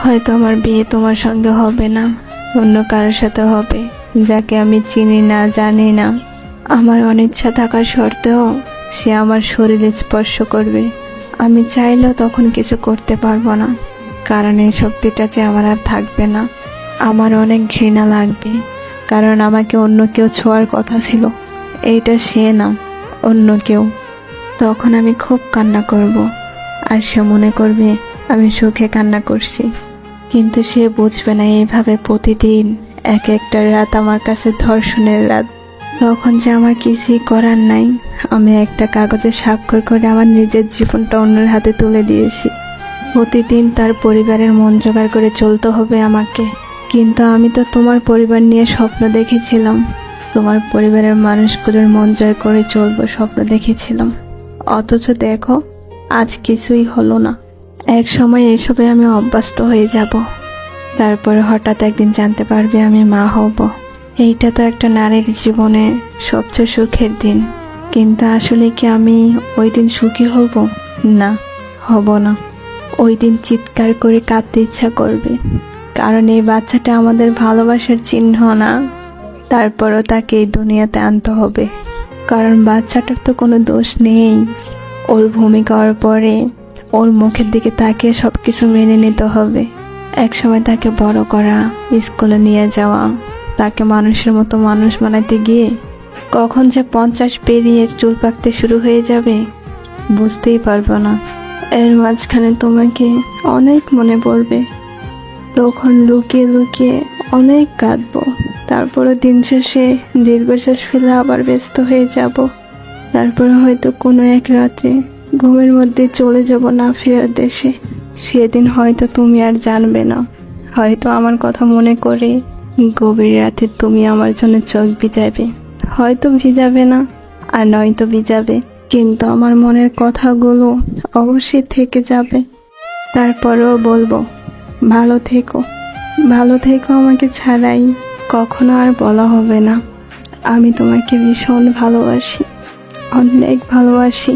হয়তো আমার বিয়ে তোমার সঙ্গে হবে না, অন্য কারোর সাথে হবে, যাকে আমি চিনি না, জানি না। আমার অনিচ্ছা থাকার সত্ত্বেও সে আমার শরীরে স্পর্শ করবে। আমি চাইলেও তখন কিছু করতে পারবো না, কারণ এই শক্তিটা যে আমার আর থাকবে না। আমার অনেক ঘৃণা লাগবে, কারণ আমাকে অন্য কেউ ছোঁয়ার কথা ছিল। এইটা সে না, অন্য কেউ। তখন আমি খুব কান্না করব, আর সে মনে করবে আমি সুখে কান্না করছি। কিন্তু সে বুঝবে না এইভাবে প্রতিদিন এক একটা রাত আমার কাছে ধর্ষণের রাত। তখন যে আমার কিছুই করার নাই, আমি একটা কাগজে স্বাক্ষর করে আমার নিজের জীবনটা অন্যের হাতে তুলে দিয়েছি। প্রতিদিন তার পরিবারের মন জোগাড় করে চলতে হবে আমাকে। কিন্তু আমি তো তোমার পরিবার নিয়ে স্বপ্ন দেখেছিলাম, তোমার পরিবারের মানুষগুলোর মন জয় করে চলবো স্বপ্ন দেখেছিলাম। অথচ দেখো, আজ কিছুই হলো না। এক সময় এসবে আমি অভ্যস্ত হয়ে যাব, তারপরে হঠাৎ একদিন জানতে পারবে আমি মা হব। এইটা তো একটা নারীর জীবনে সবচেয়ে সুখের দিন। কিন্তু আসলে কি আমি ওই দিন সুখী হব? না, হব না। ওই দিন চিৎকার করে কাঁদতে ইচ্ছা করবে, কারণ এই বাচ্চাটা আমাদের ভালোবাসার চিহ্ন না। তারপরও তাকে এই দুনিয়াতে আনতে হবে, কারণ বাচ্চাটার তো কোনো দোষ নেই। ওর ভূমিকা ওর পরে, ওর মুখের দিকে তাকিয়ে সবকিছু মেনে নিতে হবে। একসময় তাকে বড় করা, স্কুলে নিয়ে যাওয়া, তাকে মানুষের মতো মানুষ বানাতে গিয়ে কখন যে 50 পেরিয়ে চুল পাকতে শুরু হয়ে যাবে বুঝতেই পারবো না। এর মাঝখানে তোমাকে অনেক মনে পড়বে, তখন লুকিয়ে লুকিয়ে অনেক কাঁদবো। তারপরে দিন শেষে দীর্ঘশ্বাস ফেলে আবার ব্যস্ত হয়ে যাব। তারপরে হয়তো কোনো এক রাতে ঘুমের মধ্যে চলে যাব না ফেরার দেশে। সেদিন হয়তো তুমি আর জানবে না, হয়তো আমার কথা মনে করে গভীর রাতে তুমি আমার জন্য চোখ ভিজাবে। হয়তো ভিজাবে না, আর নয়তো ভিজাবে, কিন্তু আমার মনের কথাগুলো অবশ্যই থেকে যাবে। তারপরেও বলবো, ভালো থেকো, ভালো থেকো। আমাকে ছাড়াই কখনো আর বলা হবে না আমি তোমাকে ভীষণ ভালোবাসি, অনেক ভালোবাসি।